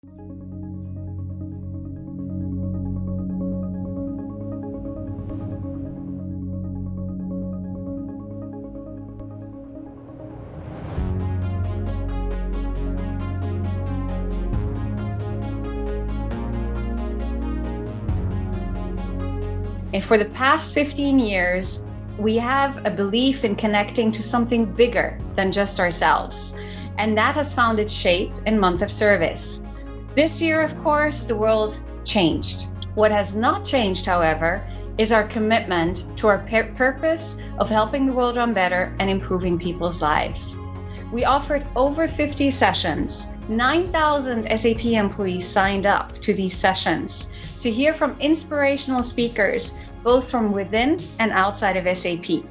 And for the past 15 years, we have a belief in connecting to something bigger than just ourselves. And that has found its shape in Month of Service. This year, of course, the world changed. What has not changed, however, is our commitment to our purpose of helping the world run better and improving people's lives. We offered over 50 sessions. 9,000 SAP employees signed up to these sessions to hear from inspirational speakers, both from within and outside of SAP.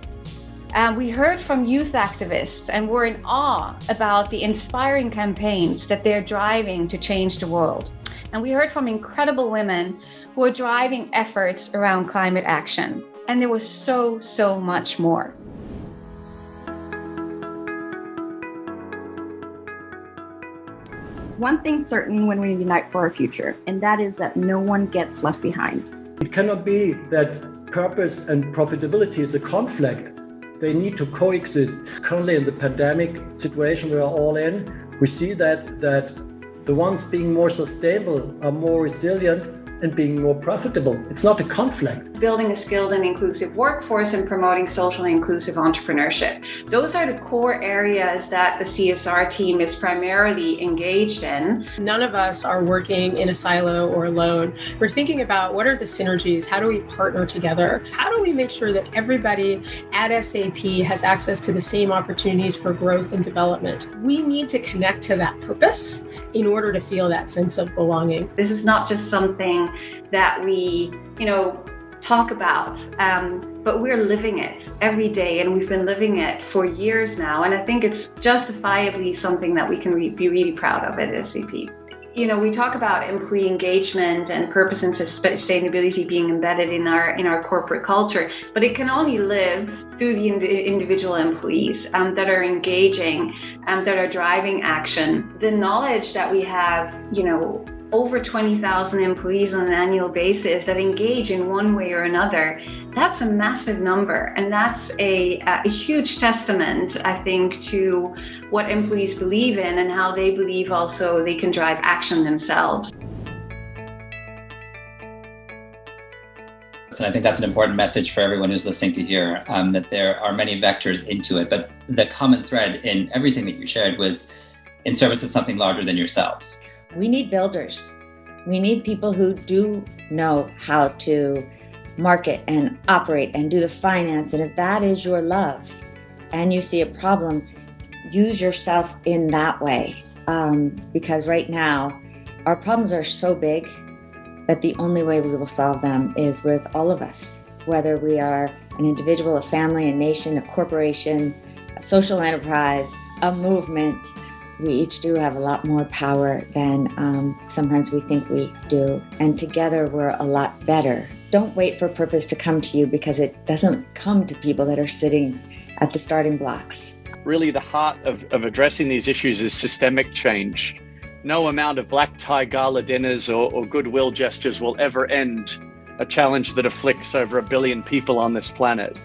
We heard from youth activists and were in awe about the inspiring campaigns that they're driving to change the world. And we heard from incredible women who are driving efforts around climate action. And there was so much more. One thing's certain when we unite for our future, and that is that no one gets left behind. It cannot be that purpose and profitability is a conflict. They need to coexist. Currently in the pandemic situation we are all in, we see that the ones being more sustainable are more resilient and being more profitable. It's not a conflict. Building a skilled and inclusive workforce and promoting social and inclusive entrepreneurship. Those are the core areas that the CSR team is primarily engaged in. None of us are working in a silo or alone. We're thinking about what are the synergies? How do we partner together? How do we make sure that everybody at SAP has access to the same opportunities for growth and development? We need to connect to that purpose in order to feel that sense of belonging. This is not just something that we, talk about, but we're living it every day, and we've been living it for years now. And I think it's justifiably something that we can be really proud of at SAP. We talk about employee engagement and purpose and sustainability being embedded in our corporate culture, but it can only live through the individual employees that are engaging and that are driving action. The knowledge that we have, over 20,000 employees on an annual basis that engage in one way or another, that's a massive number. And that's a huge testament, I think, to what employees believe in and how they believe also they can drive action themselves. So I think that's an important message for everyone who's listening to hear, that there are many vectors into it, but the common thread in everything that you shared was in service of something larger than yourselves. We need builders. We need people who do know how to market and operate and do the finance. And if that is your love and you see a problem, use yourself in that way. Because right now, our problems are so big that the only way we will solve them is with all of us, whether we are an individual, a family, a nation, a corporation, a social enterprise, a movement. We each do have a lot more power than sometimes we think we do. And together we're a lot better. Don't wait for purpose to come to you, because it doesn't come to people that are sitting at the starting blocks. Really, the heart of addressing these issues is systemic change. No amount of black tie gala dinners or goodwill gestures will ever end a challenge that afflicts over 1 billion people on this planet.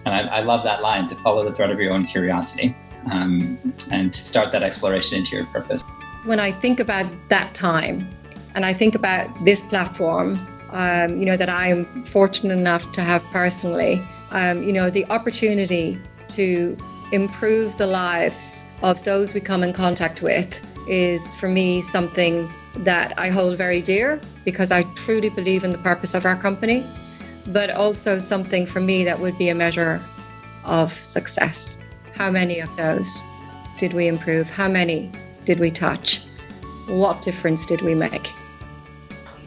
And I love that line, to follow the thread of your own curiosity. And start that exploration into your purpose. When I think about that time, and I think about this platform, that I'm fortunate enough to have personally, the opportunity to improve the lives of those we come in contact with is, for me, something that I hold very dear, because I truly believe in the purpose of our company, but also something for me that would be a measure of success. How many of those did we improve? How many did we touch? What difference did we make?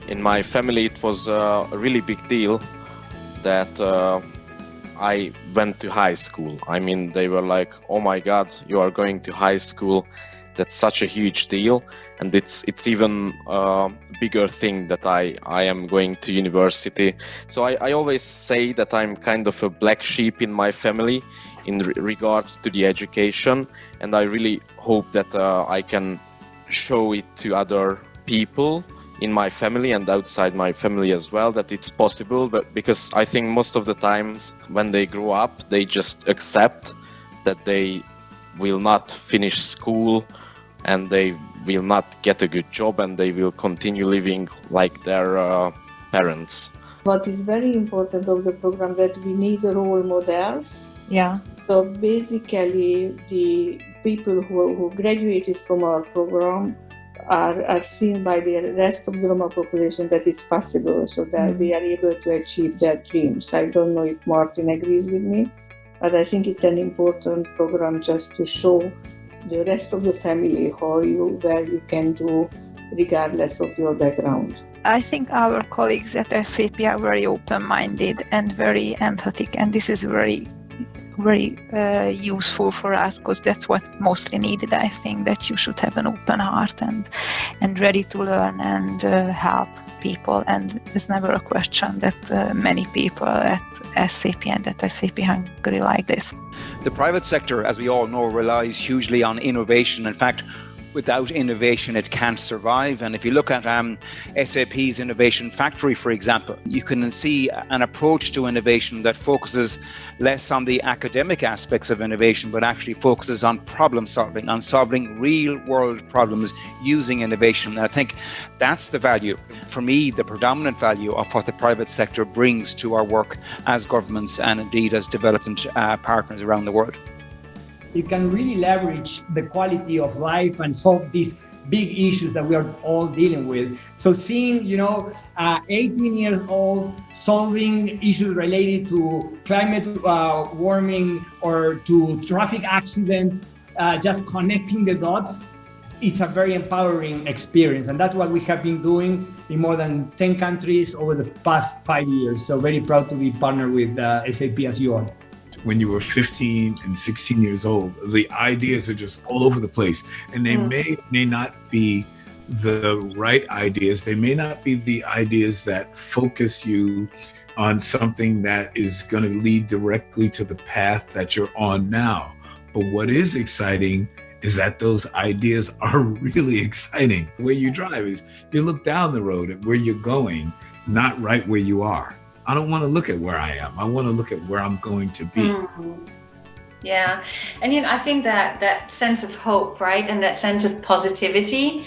In my family, it was a really big deal that I went to high school. I mean, they were like, "Oh my God, you are going to high school. That's such a huge deal." And it's even a bigger thing that I am going to university. So I always say that I'm kind of a black sheep in my family in regards to the education, and I really hope that I can show it to other people in my family and outside my family as well that it's possible, but because I think most of the times when they grow up, they just accept that they will not finish school and they will not get a good job and they will continue living like their parents. What is very important of the program that we need role models. Yeah. So basically, the people who graduated from our program are seen by the rest of the Roma population that it's possible, so that they are able to achieve their dreams. I don't know if Martin agrees with me, but I think it's an important program just to show the rest of the family where you can do regardless of your background. I think our colleagues at SAP are very open-minded and very empathic, and this is very useful for us, because that's what mostly needed. I think that you should have an open heart and ready to learn and help people, and it's never a question that many people at SAP and at SAP Hungary like this. The private sector, as we all know, relies hugely on innovation. In fact, without innovation, it can't survive. And if you look at SAP's Innovation Factory, for example, you can see an approach to innovation that focuses less on the academic aspects of innovation, but actually focuses on problem solving, on solving real world problems using innovation. And I think that's the value, for me, the predominant value of what the private sector brings to our work as governments and indeed as development partners around the world. It can really leverage the quality of life and solve these big issues that we are all dealing with. So seeing, 18 years old solving issues related to climate warming or to traffic accidents, just connecting the dots, it's a very empowering experience. And that's what we have been doing in more than 10 countries over the past 5 years. So very proud to be partnered with SAP as you are. When you were 15 and 16 years old, the ideas are just all over the place. And they may not be the right ideas. They may not be the ideas that focus you on something that is going to lead directly to the path that you're on now. But what is exciting is that those ideas are really exciting. The way you drive is you look down the road at where you're going, not right where you are. I don't want to look at where I am. I want to look at where I'm going to be. Yeah. And, I think that sense of hope, right? And that sense of positivity,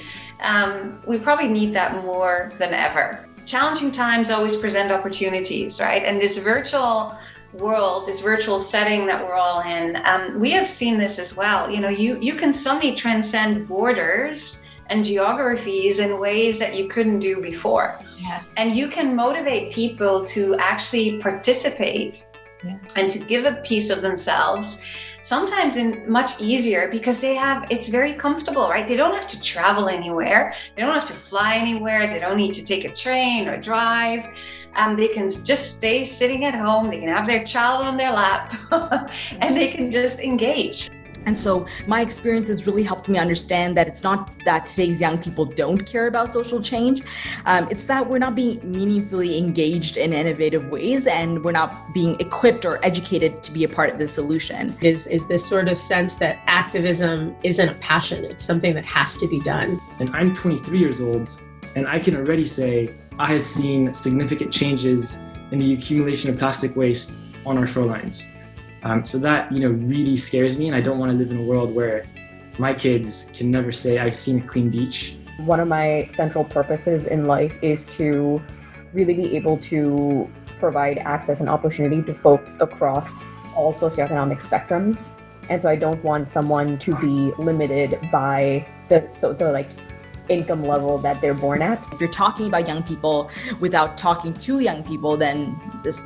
we probably need that more than ever. Challenging times always present opportunities, right? And this virtual world, this virtual setting that we're all in, we have seen this as well. You can suddenly transcend borders and geographies in ways that you couldn't do before. Yeah. And you can motivate people to actually participate and to give a piece of themselves, sometimes in much easier because it's very comfortable, right? They don't have to travel anywhere. They don't have to fly anywhere. They don't need to take a train or drive. They can just stay sitting at home. They can have their child on their lap and they can just engage. And so my experience has really helped me understand that it's not that today's young people don't care about social change. It's that we're not being meaningfully engaged in innovative ways, and we're not being equipped or educated to be a part of the solution. Is this sort of sense that activism isn't a passion, it's something that has to be done. And I'm 23 years old, and I can already say I have seen significant changes in the accumulation of plastic waste on our shorelines. So that, really scares me, and I don't want to live in a world where my kids can never say, I've seen a clean beach. One of my central purposes in life is to really be able to provide access and opportunity to folks across all socioeconomic spectrums. And so I don't want someone to be limited by the income level that they're born at. If you're talking about young people without talking to young people, then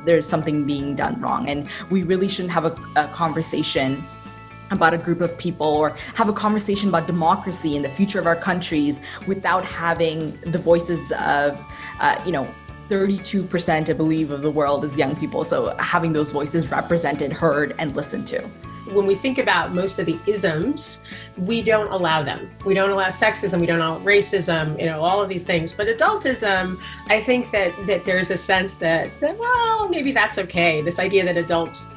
there's something being done wrong. And we really shouldn't have a conversation about a group of people or have a conversation about democracy and the future of our countries without having the voices of, 32%, I believe, of the world is young people. So having those voices represented, heard, and listened to. When we think about most of the isms, we don't allow them. We don't allow sexism, we don't allow racism, all of these things. But adultism, I think that there's a sense that maybe that's okay. This idea that adults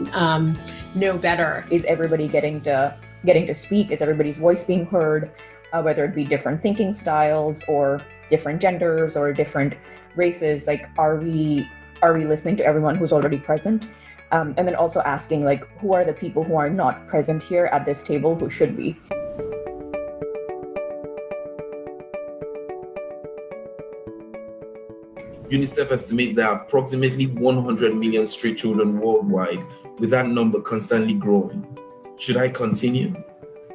know better. Is everybody getting to speak? Is everybody's voice being heard? Whether it be different thinking styles or different genders or different races, like, are we listening to everyone who's already present? And then also asking, like, who are the people who are not present here at this table who should be? UNICEF estimates there are approximately 100 million stray children worldwide, with that number constantly growing. Should I continue?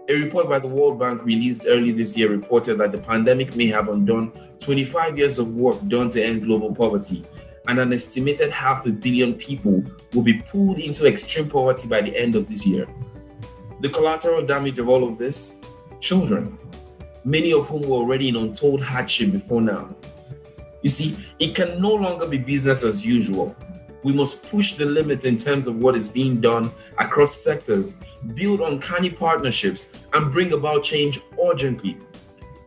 A report by the World Bank released early this year reported that the pandemic may have undone 25 years of work done to end global poverty, and an estimated 500 million people will be pulled into extreme poverty by the end of this year. The collateral damage of all of this? Children, many of whom were already in untold hardship before now. You see, it can no longer be business as usual. We must push the limits in terms of what is being done across sectors, build uncanny partnerships, and bring about change urgently.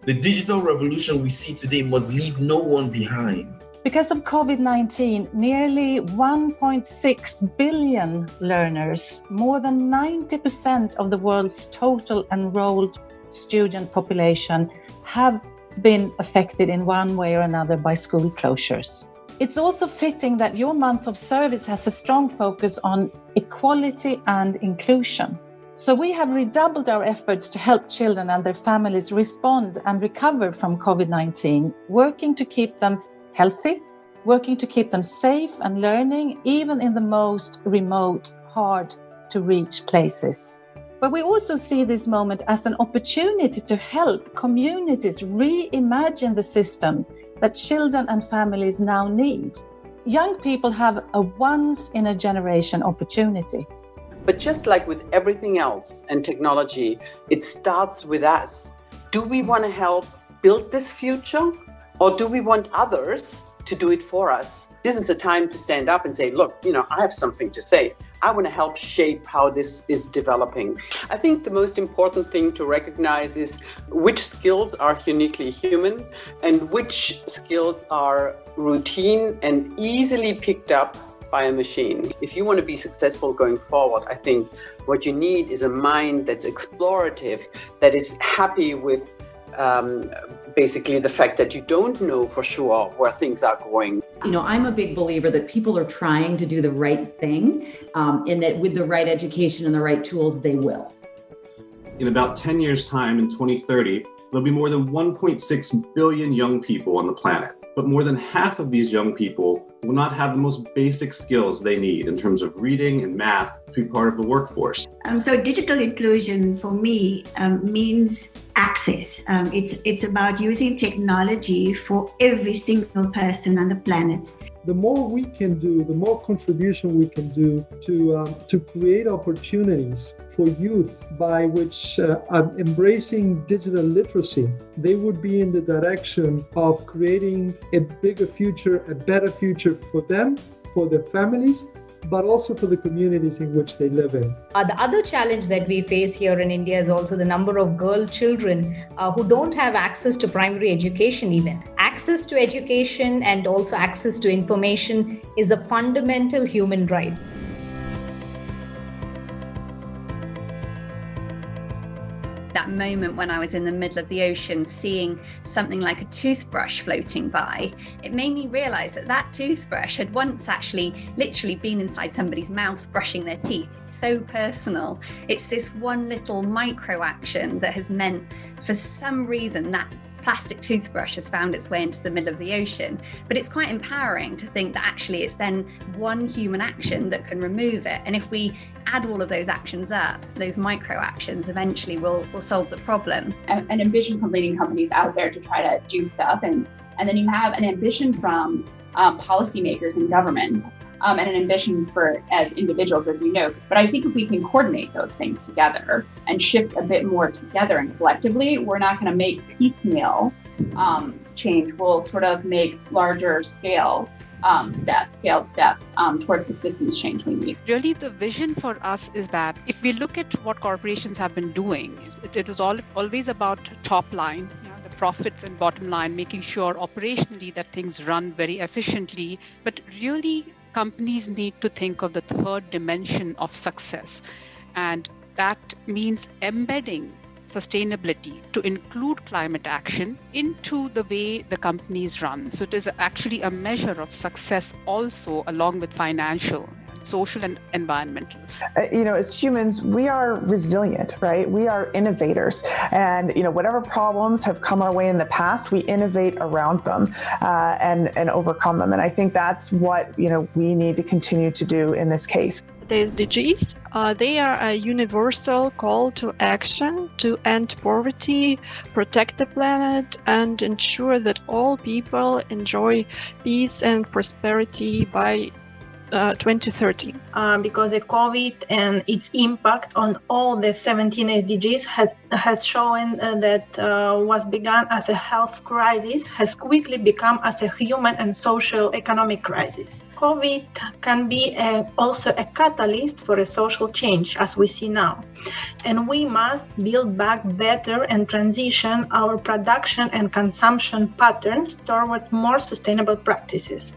The digital revolution we see today must leave no one behind. Because of COVID-19, nearly 1.6 billion learners, more than 90% of the world's total enrolled student population, have been affected in one way or another by school closures. It's also fitting that your month of service has a strong focus on equality and inclusion. So we have redoubled our efforts to help children and their families respond and recover from COVID-19, working to keep them healthy, working to keep them safe and learning, even in the most remote, hard to reach places. But we also see this moment as an opportunity to help communities reimagine the system that children and families now need. Young people have a once-in-a-generation opportunity. But just like with everything else and technology, it starts with us. Do we want to help build this future, or do we want others to do it for us? This is a time to stand up and say, look, I have something to say. I want to help shape how this is developing. I think the most important thing to recognize is which skills are uniquely human and which skills are routine and easily picked up by a machine. If you want to be successful going forward, I think what you need is a mind that's explorative, that is happy with basically the fact that you don't know for sure where things are going. I'm a big believer that people are trying to do the right thing, and that with the right education and the right tools, they will. In about 10 years' time, in 2030, there'll be more than 1.6 billion young people on the planet. But more than half of these young people will not have the most basic skills they need in terms of reading and math to be part of the workforce. So digital inclusion for me means access. It's about using technology for every single person on the planet. The more we can do, the more contribution we can do to create opportunities for youth by which embracing digital literacy, they would be in the direction of creating a bigger future, a better future for them, for their families, but also for the communities in which they live in. The other challenge that we face here in India is also the number of girl children who don't have access to primary education even. Access to education and also access to information is a fundamental human right. That moment when I was in the middle of the ocean seeing something like a toothbrush floating by, it made me realize that that toothbrush had once actually literally been inside somebody's mouth brushing their teeth. It's so personal. It's this one little micro action that has meant for some reason that plastic toothbrush has found its way into the middle of the ocean. But it's quite empowering to think that actually it's then one human action that can remove it. And if we add all of those actions up, those micro actions eventually will solve the problem. An ambition from leading companies out there to try to do stuff. And then you have an ambition from policymakers and governments. And an ambition for as individuals, as you know. But I think if we can coordinate those things together and shift a bit more together and collectively, we're not going to make piecemeal change. We'll sort of make larger scaled steps towards the systems change we need. Really, the vision for us is that if we look at what corporations have been doing, it is always about top line. The profits and bottom line, making sure operationally that things run very efficiently, but really companies need to think of the third dimension of success. And that means embedding sustainability to include climate action into the way the companies run. So it is actually a measure of success also, along with financial, social, and environmental. As humans, we are resilient, right? We are innovators. And, whatever problems have come our way in the past, we innovate around them and overcome them. And I think that's what, we need to continue to do in this case. The SDGs, they are a universal call to action to end poverty, protect the planet, and ensure that all people enjoy peace and prosperity by 2030. Because the COVID and its impact on all the 17 SDGs has shown that was begun as a health crisis has quickly become as a human and social economic crisis. COVID can be also a catalyst for a social change, as we see now. And we must build back better and transition our production and consumption patterns toward more sustainable practices.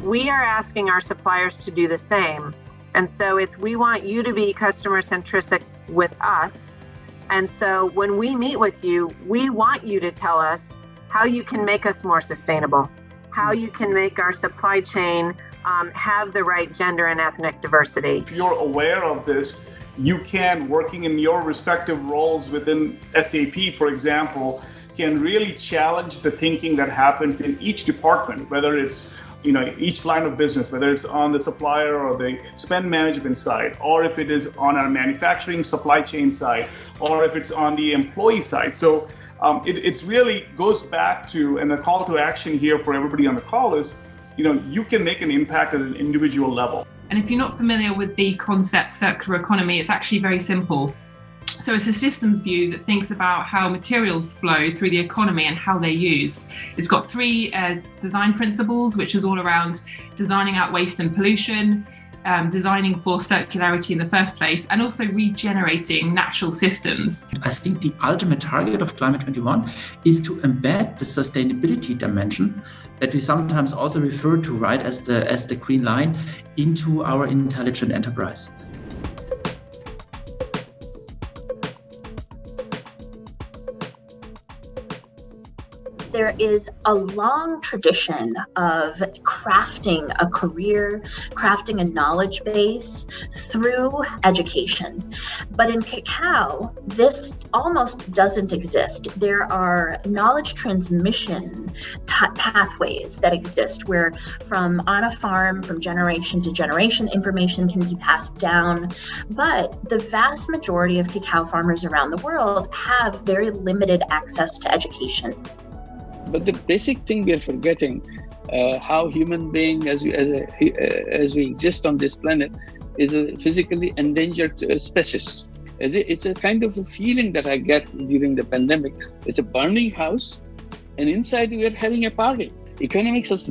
We are asking our suppliers to do the same. And so we want you to be customer centric with us. And so when we meet with you, we want you to tell us how you can make us more sustainable, how you can make our supply chain have the right gender and ethnic diversity. If you're aware of this, you can, working in your respective roles within SAP, for example, can really challenge the thinking that happens in each department, whether it's each line of business, whether it's on the supplier or the spend management side, or if it is on our manufacturing supply chain side, or if it's on the employee side. So it's really goes back to, and the call to action here for everybody on the call is, you can make an impact at an individual level. And if you're not familiar with the concept circular economy, it's actually very simple. So it's a systems view that thinks about how materials flow through the economy and how they're used. It's got three design principles, which is all around designing out waste and pollution, designing for circularity in the first place, and also regenerating natural systems. I think the ultimate target of Climate 21 is to embed the sustainability dimension that we sometimes also refer to, right, as the green line, into our intelligent enterprise. There is a long tradition of crafting a career, crafting a knowledge base through education. But in cacao, this almost doesn't exist. There are knowledge transmission pathways that exist where from on a farm, from generation to generation, information can be passed down. But the vast majority of cacao farmers around the world have very limited access to education. But the basic thing we are forgetting, how human being as we exist on this planet is a physically endangered species. It's a kind of a feeling that I get during the pandemic. It's a burning house, and inside we are having a party. Economics has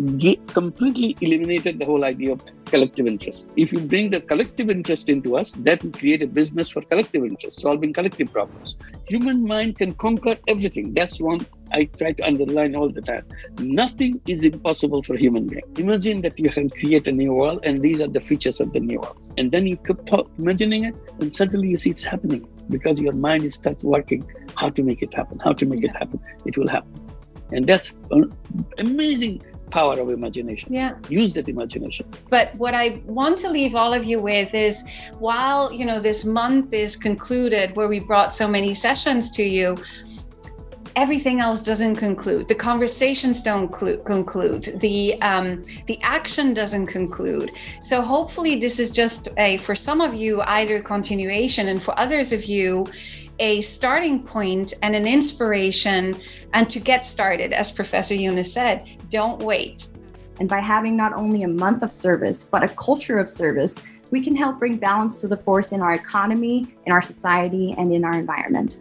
completely eliminated the whole idea of collective interest. If you bring the collective interest into us, that will create a business for collective interest, solving collective problems. Human mind can conquer everything. That's one I try to underline all the time. Nothing is impossible for human being. Imagine that you can create a new world, and these are the features of the new world. And then you keep imagining it, and suddenly you see it's happening because your mind is start working how to make it happen, it happen. It will happen. And that's an amazing power of imagination. Yeah. Use that imagination. But what I want to leave all of you with is, while this month is concluded where we brought so many sessions to you, everything else doesn't conclude. The conversations don't conclude. The action doesn't conclude. So hopefully this is just for some of you, either continuation, and for others of you, a starting point and an inspiration, and to get started, as Professor Yunus said, don't wait. And by having not only a month of service, but a culture of service, we can help bring balance to the force in our economy, in our society, and in our environment.